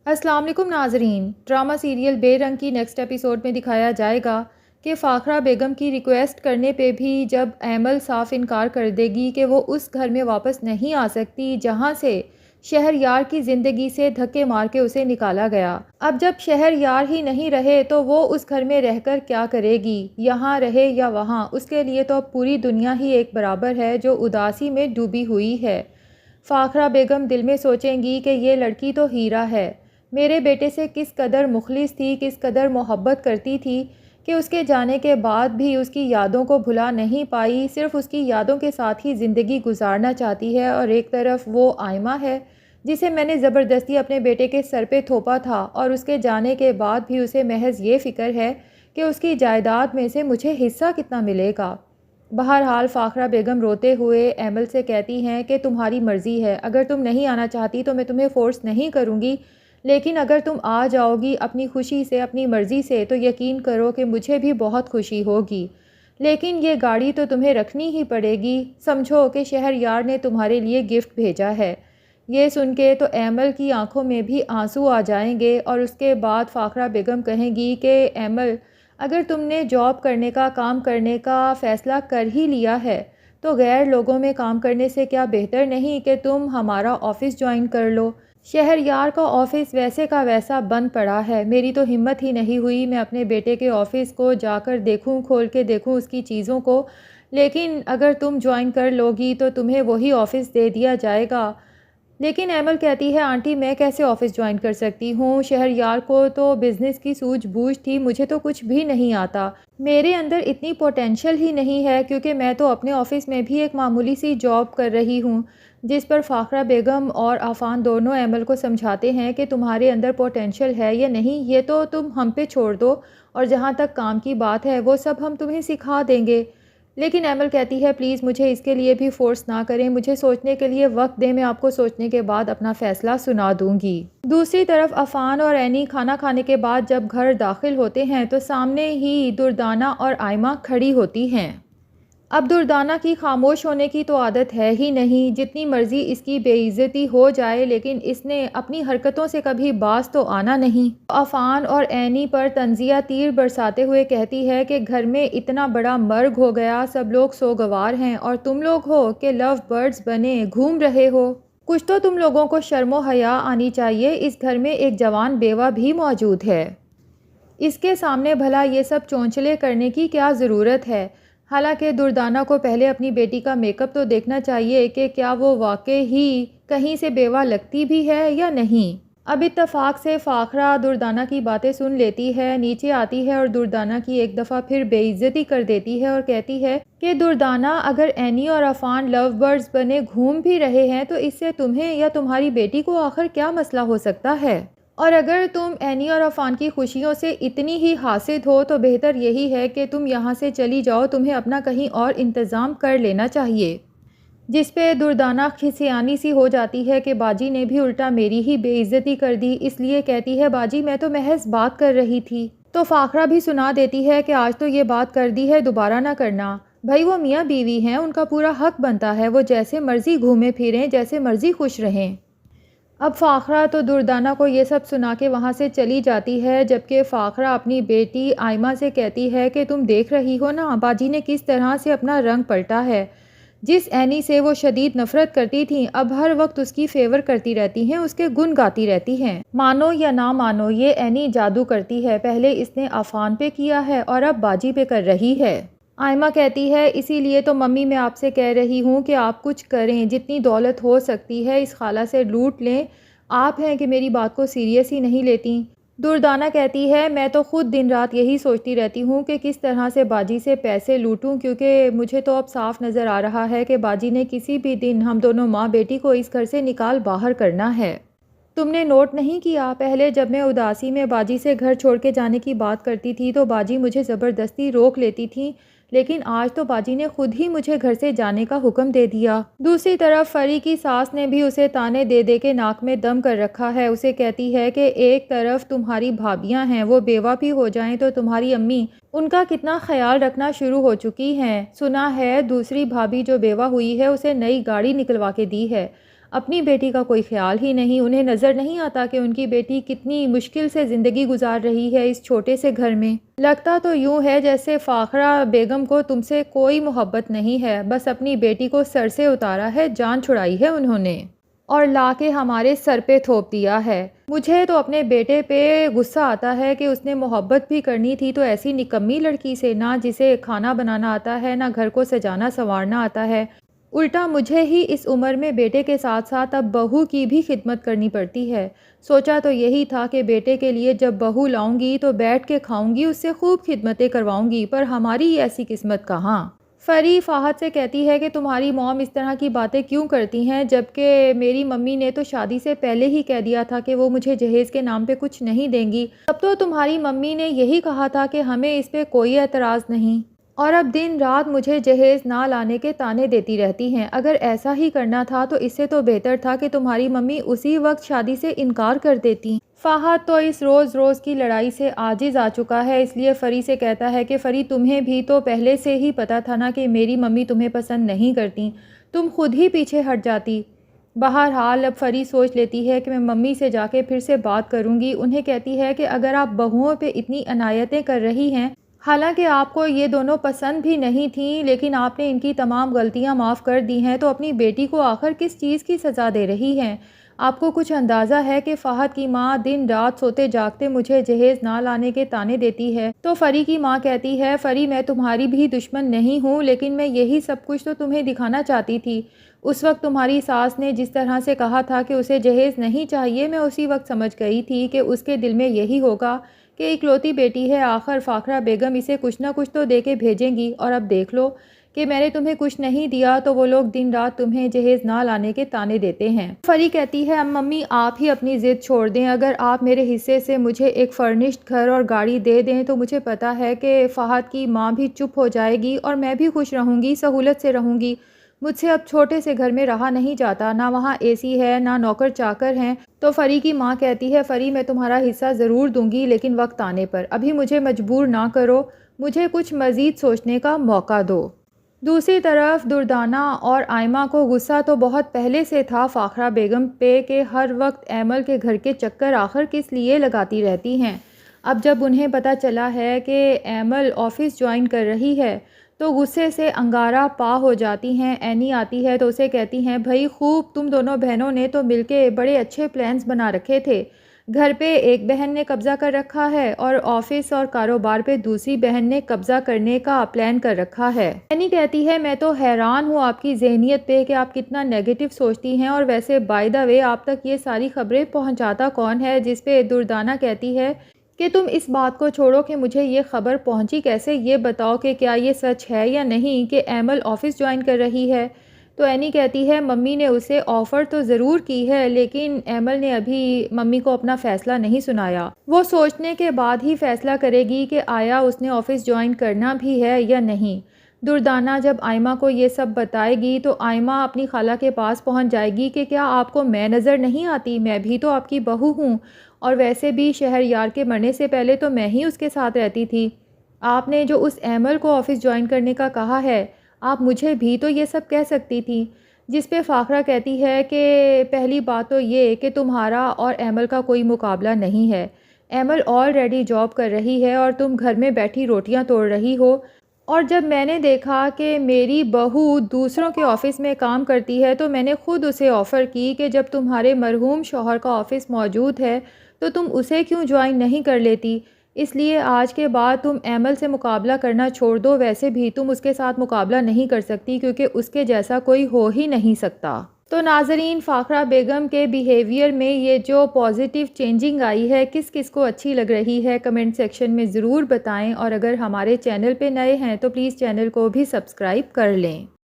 السلام علیکم ناظرین، ڈرامہ سیریل بے رنگ کی نیکسٹ ایپیسوڈ میں دکھایا جائے گا کہ فاخرہ بیگم کی ریکویسٹ کرنے پہ بھی جب ایمل صاف انکار کر دے گی کہ وہ اس گھر میں واپس نہیں آ سکتی جہاں سے شہر یار کی زندگی سے دھکے مار کے اسے نکالا گیا۔ اب جب شہر یار ہی نہیں رہے تو وہ اس گھر میں رہ کر کیا کرے گی، یہاں رہے یا وہاں، اس کے لیے تو اب پوری دنیا ہی ایک برابر ہے جو اداسی میں ڈوبی ہوئی ہے۔ فاخرہ بیگم دل میں سوچیں گی کہ یہ لڑکی تو ہیرا ہے، میرے بیٹے سے کس قدر مخلص تھی، کس قدر محبت کرتی تھی کہ اس کے جانے کے بعد بھی اس کی یادوں کو بھلا نہیں پائی، صرف اس کی یادوں کے ساتھ ہی زندگی گزارنا چاہتی ہے۔ اور ایک طرف وہ آئمہ ہے جسے میں نے زبردستی اپنے بیٹے کے سر پہ تھوپا تھا اور اس کے جانے کے بعد بھی اسے محض یہ فکر ہے کہ اس کی جائیداد میں سے مجھے حصہ کتنا ملے گا۔ بہرحال فاخرہ بیگم روتے ہوئے ایمل سے کہتی ہیں کہ تمہاری مرضی ہے، اگر تم نہیں آنا چاہتی تو میں تمہیں فورس نہیں کروں گی، لیکن اگر تم آ جاؤ گی اپنی خوشی سے، اپنی مرضی سے، تو یقین کرو کہ مجھے بھی بہت خوشی ہوگی، لیکن یہ گاڑی تو تمہیں رکھنی ہی پڑے گی، سمجھو کہ شہر یار نے تمہارے لیے گفٹ بھیجا ہے۔ یہ سن کے تو ایمل کی آنکھوں میں بھی آنسو آ جائیں گے اور اس کے بعد فاخرہ بیگم کہیں گی کہ ایمل، اگر تم نے جاب کرنے کا، کام کرنے کا فیصلہ کر ہی لیا ہے تو غیر لوگوں میں کام کرنے سے کیا بہتر نہیں کہ تم ہمارا آفس جوائن کر لو؟ شہر یار کا آفس ویسے کا ویسا بند پڑا ہے، میری تو ہمت ہی نہیں ہوئی میں اپنے بیٹے کے آفس کو جا کر دیکھوں، کھول کے دیکھوں اس کی چیزوں کو، لیکن اگر تم جوائن کر لوگی تو تمہیں وہی آفس دے دیا جائے گا۔ لیکن ایمل کہتی ہے آنٹی میں کیسے آفس جوائن کر سکتی ہوں، شہر یار کو تو بزنس کی سوجھ بوجھ تھی، مجھے تو کچھ بھی نہیں آتا، میرے اندر اتنی پوٹینشل ہی نہیں ہے، کیونکہ میں تو اپنے آفس میں بھی ایک معمولی سی جاب کر رہی ہوں۔ جس پر فاخرہ بیگم اور عفان دونوں ایمل کو سمجھاتے ہیں کہ تمہارے اندر پوٹینشل ہے یا نہیں یہ تو تم ہم پہ چھوڑ دو، اور جہاں تک کام کی بات ہے وہ سب ہم تمہیں سکھا دیں گے۔ لیکن ایمل کہتی ہے پلیز مجھے اس کے لیے بھی فورس نہ کریں، مجھے سوچنے کے لیے وقت دیں، میں آپ کو سوچنے کے بعد اپنا فیصلہ سنا دوں گی۔ دوسری طرف عفان اور اینی کھانا کھانے کے بعد جب گھر داخل ہوتے ہیں تو سامنے ہی دردانہ اور آئمہ کھڑی ہوتی ہیں۔ اب دردانہ کی خاموش ہونے کی تو عادت ہے ہی نہیں، جتنی مرضی اس کی بے عزتی ہو جائے لیکن اس نے اپنی حرکتوں سے کبھی باز تو آنا نہیں۔ عفان اور اینی پر طنزیہ تیر برساتے ہوئے کہتی ہے کہ گھر میں اتنا بڑا مرگ ہو گیا، سب لوگ سوگوار ہیں اور تم لوگ ہو کہ لو برڈز بنے گھوم رہے ہو، کچھ تو تم لوگوں کو شرم و حیا آنی چاہیے، اس گھر میں ایک جوان بیوہ بھی موجود ہے، اس کے سامنے بھلا یہ سب چونچلے کرنے کی کیا ضرورت ہے؟ حالانکہ دردانہ کو پہلے اپنی بیٹی کا میک اپ تو دیکھنا چاہیے کہ کیا وہ واقعی ہی کہیں سے بیوہ لگتی بھی ہے یا نہیں۔ اب اتفاق سے فاخرہ دردانہ کی باتیں سن لیتی ہے، نیچے آتی ہے اور دردانہ کی ایک دفعہ پھر بے عزتی کر دیتی ہے اور کہتی ہے کہ دردانہ اگر اینی اور عفان لو برڈز بنے گھوم بھی رہے ہیں تو اس سے تمہیں یا تمہاری بیٹی کو آخر کیا مسئلہ ہو سکتا ہے؟ اور اگر تم اینی اور عفان کی خوشیوں سے اتنی ہی حاسد ہو تو بہتر یہی ہے کہ تم یہاں سے چلی جاؤ، تمہیں اپنا کہیں اور انتظام کر لینا چاہیے۔ جس پہ دردانہ کھسیانی سی ہو جاتی ہے کہ باجی نے بھی الٹا میری ہی بے عزتی کر دی، اس لیے کہتی ہے باجی میں تو محض بات کر رہی تھی۔ تو فاخرہ بھی سنا دیتی ہے کہ آج تو یہ بات کر دی ہے، دوبارہ نہ کرنا، بھائی وہ میاں بیوی ہیں، ان کا پورا حق بنتا ہے وہ جیسے مرضی گھومے پھریں، جیسے مرضی خوش رہیں۔ اب فاخرہ تو دردانہ کو یہ سب سنا کے وہاں سے چلی جاتی ہے، جبکہ فاخرہ اپنی بیٹی آئمہ سے کہتی ہے کہ تم دیکھ رہی ہو نا باجی نے کس طرح سے اپنا رنگ پلٹا ہے، جس اینی سے وہ شدید نفرت کرتی تھیں اب ہر وقت اس کی فیور کرتی رہتی ہیں، اس کے گن گاتی رہتی ہیں۔ مانو یا نہ مانو یہ اینی جادو کرتی ہے، پہلے اس نے عفان پہ کیا ہے اور اب باجی پہ کر رہی ہے۔ آئمہ کہتی ہے اسی لیے تو ممی میں آپ سے کہہ رہی ہوں کہ آپ کچھ کریں، جتنی دولت ہو سکتی ہے اس خالہ سے لوٹ لیں، آپ ہیں کہ میری بات کو سیریس ہی نہیں لیتی۔ دردانہ کہتی ہے میں تو خود دن رات یہی سوچتی رہتی ہوں کہ کس طرح سے باجی سے پیسے لوٹوں، کیونکہ مجھے تو اب صاف نظر آ رہا ہے کہ باجی نے کسی بھی دن ہم دونوں ماں بیٹی کو اس گھر سے نکال باہر کرنا ہے۔ تم نے نوٹ نہیں کیا پہلے جب میں اداسی میں باجی سے گھر چھوڑ کے جانے کی بات کرتی تھی تو باجی مجھے زبردستی روک لیتی تھی، لیکن آج تو باجی نے خود ہی مجھے گھر سے جانے کا حکم دے دیا۔ دوسری طرف فری کی ساس نے بھی اسے تانے دے دے کے ناک میں دم کر رکھا ہے، اسے کہتی ہے کہ ایک طرف تمہاری بھابیاں ہیں وہ بیوہ بھی ہو جائیں تو تمہاری امی ان کا کتنا خیال رکھنا شروع ہو چکی ہیں، سنا ہے دوسری بھابی جو بیوہ ہوئی ہے اسے نئی گاڑی نکلوا کے دی ہے، اپنی بیٹی کا کوئی خیال ہی نہیں، انہیں نظر نہیں آتا کہ ان کی بیٹی کتنی مشکل سے زندگی گزار رہی ہے اس چھوٹے سے گھر میں۔ لگتا تو یوں ہے جیسے فاخرہ بیگم کو تم سے کوئی محبت نہیں ہے، بس اپنی بیٹی کو سر سے اتارا ہے، جان چھڑائی ہے انہوں نے اور لا کے ہمارے سر پہ تھوپ دیا ہے۔ مجھے تو اپنے بیٹے پہ غصہ آتا ہے کہ اس نے محبت بھی کرنی تھی تو ایسی نکمی لڑکی سے، نہ جسے کھانا بنانا آتا ہے، نہ گھر کو سجانا سنوارنا آتا ہے، الٹا مجھے ہی اس عمر میں بیٹے کے ساتھ ساتھ اب بہو کی بھی خدمت کرنی پڑتی ہے۔ سوچا تو یہی تھا کہ بیٹے کے لیے جب بہو لاؤں گی تو بیٹھ کے کھاؤں گی، اس سے خوب خدمتیں کرواؤں گی، پر ہماری ایسی قسمت کہاں۔ فری فہد سے کہتی ہے کہ تمہاری موم اس طرح کی باتیں کیوں کرتی ہیں، جبکہ میری ممی نے تو شادی سے پہلے ہی کہہ دیا تھا کہ وہ مجھے جہیز کے نام پہ کچھ نہیں دیں گی۔ تب تو تمہاری ممی نے یہی کہا تھا کہ ہمیں اس پہ کوئی اعتراض نہیں، اور اب دن رات مجھے جہیز نہ لانے کے طعنے دیتی رہتی ہیں۔ اگر ایسا ہی کرنا تھا تو اس سے تو بہتر تھا کہ تمہاری ممی اسی وقت شادی سے انکار کر دیتی۔ فہد تو اس روز روز کی لڑائی سے عاجز آ چکا ہے، اس لیے فری سے کہتا ہے کہ فری تمہیں بھی تو پہلے سے ہی پتا تھا نا کہ میری ممی تمہیں پسند نہیں کرتی، تم خود ہی پیچھے ہٹ جاتی۔ بہرحال اب فری سوچ لیتی ہے کہ میں ممی سے جا کے پھر سے بات کروں گی۔ انہیں کہتی ہے کہ اگر آپ بہوؤں پہ اتنی عنایتیں کر رہی ہیں، حالانکہ آپ کو یہ دونوں پسند بھی نہیں تھیں لیکن آپ نے ان کی تمام غلطیاں معاف کر دی ہیں، تو اپنی بیٹی کو آخر کس چیز کی سزا دے رہی ہیں؟ آپ کو کچھ اندازہ ہے کہ فہد کی ماں دن رات سوتے جاگتے مجھے جہیز نہ لانے کے طعنے دیتی ہے؟ تو فری کی ماں کہتی ہے فری میں تمہاری بھی دشمن نہیں ہوں، لیکن میں یہی سب کچھ تو تمہیں دکھانا چاہتی تھی۔ اس وقت تمہاری ساس نے جس طرح سے کہا تھا کہ اسے جہیز نہیں چاہیے، میں اسی وقت سمجھ گئی تھی کہ اس کے دل میں یہی ہوگا کہ اکلوتی بیٹی ہے، آخر فاخرہ بیگم اسے کچھ نہ کچھ تو دے کے بھیجیں گی، اور اب دیکھ لو کہ میں نے تمہیں کچھ نہیں دیا تو وہ لوگ دن رات تمہیں جہیز نہ لانے کے طعنے دیتے ہیں۔ فری کہتی ہے اب ممی آپ ہی اپنی ضد چھوڑ دیں، اگر آپ میرے حصے سے مجھے ایک فرنشڈ گھر اور گاڑی دے دیں تو مجھے پتا ہے کہ فہد کی ماں بھی چپ ہو جائے گی اور میں بھی خوش رہوں گی، سہولت سے رہوں گی۔ مجھ سے اب چھوٹے سے گھر میں رہا نہیں جاتا، نہ وہاں اے سی ہے، نہ نوکر چاکر ہیں۔ تو فری کی ماں کہتی ہے فری میں تمہارا حصہ ضرور دوں گی لیکن وقت آنے پر، ابھی مجھے مجبور نہ کرو، مجھے کچھ مزید سوچنے کا موقع دو۔ دوسری طرف دردانہ اور آئمہ کو غصہ تو بہت پہلے سے تھا فاخرہ بیگم پہ کہ ہر وقت ایمل کے گھر کے چکر آخر کس لیے لگاتی رہتی ہیں۔ اب جب انہیں پتہ چلا ہے کہ ایمل آفس جوائن کر رہی ہے تو غصے سے انگارہ پا ہو جاتی ہیں۔ اینی آتی ہے تو اسے کہتی ہیں بھائی خوب تم دونوں بہنوں نے تو مل کے بڑے اچھے پلانز بنا رکھے تھے، گھر پہ ایک بہن نے قبضہ کر رکھا ہے اور آفس اور کاروبار پہ دوسری بہن نے قبضہ کرنے کا پلان کر رکھا ہے۔ اینی کہتی ہے میں تو حیران ہوں آپ کی ذہنیت پہ کہ آپ کتنا نیگیٹو سوچتی ہیں، اور ویسے بائی دا وے آپ تک یہ ساری خبریں پہنچاتا کون ہے؟ جس پہ دردانہ کہتی ہے کہ تم اس بات کو چھوڑو کہ مجھے یہ خبر پہنچی کیسے، یہ بتاؤ کہ کیا یہ سچ ہے یا نہیں کہ ایمل آفس جوائن کر رہی ہے؟ تو اینی کہتی ہے ممی نے اسے آفر تو ضرور کی ہے لیکن ایمل نے ابھی ممی کو اپنا فیصلہ نہیں سنایا، وہ سوچنے کے بعد ہی فیصلہ کرے گی کہ آیا اس نے آفس جوائن کرنا بھی ہے یا نہیں۔ دردانہ جب آئمہ کو یہ سب بتائے گی تو آئمہ اپنی خالہ کے پاس پہنچ جائے گی کہ کیا آپ کو میں نظر نہیں آتی، میں بھی تو آپ کی بہو ہوں، اور ویسے بھی شہر یار کے مرنے سے پہلے تو میں ہی اس کے ساتھ رہتی تھی، آپ نے جو اس ایمل کو آفس جوائن کرنے کا کہا ہے آپ مجھے بھی تو یہ سب کہہ سکتی تھی۔ جس پہ فاخرہ کہتی ہے کہ پہلی بات تو یہ کہ تمہارا اور ایمل کا کوئی مقابلہ نہیں ہے، ایمل آلریڈی جاب کر رہی ہے اور تم گھر میں بیٹھی روٹیاں توڑ رہی ہو، اور جب میں نے دیکھا کہ میری بہو دوسروں کے آفس میں کام کرتی ہے تو میں نے خود اسے آفر کی کہ جب تمہارے مرحوم شوہر کا آفس موجود ہے تو تم اسے کیوں جوائن نہیں کر لیتی، اس لیے آج کے بعد تم ایمل سے مقابلہ کرنا چھوڑ دو، ویسے بھی تم اس کے ساتھ مقابلہ نہیں کر سکتی کیونکہ اس کے جیسا کوئی ہو ہی نہیں سکتا۔ تو ناظرین فاخرہ بیگم کے بیہیویئر میں یہ جو پازیٹیو چینجنگ آئی ہے کس کس کو اچھی لگ رہی ہے کمنٹ سیکشن میں ضرور بتائیں، اور اگر ہمارے چینل پہ نئے ہیں تو پلیز چینل کو بھی سبسکرائب کر لیں۔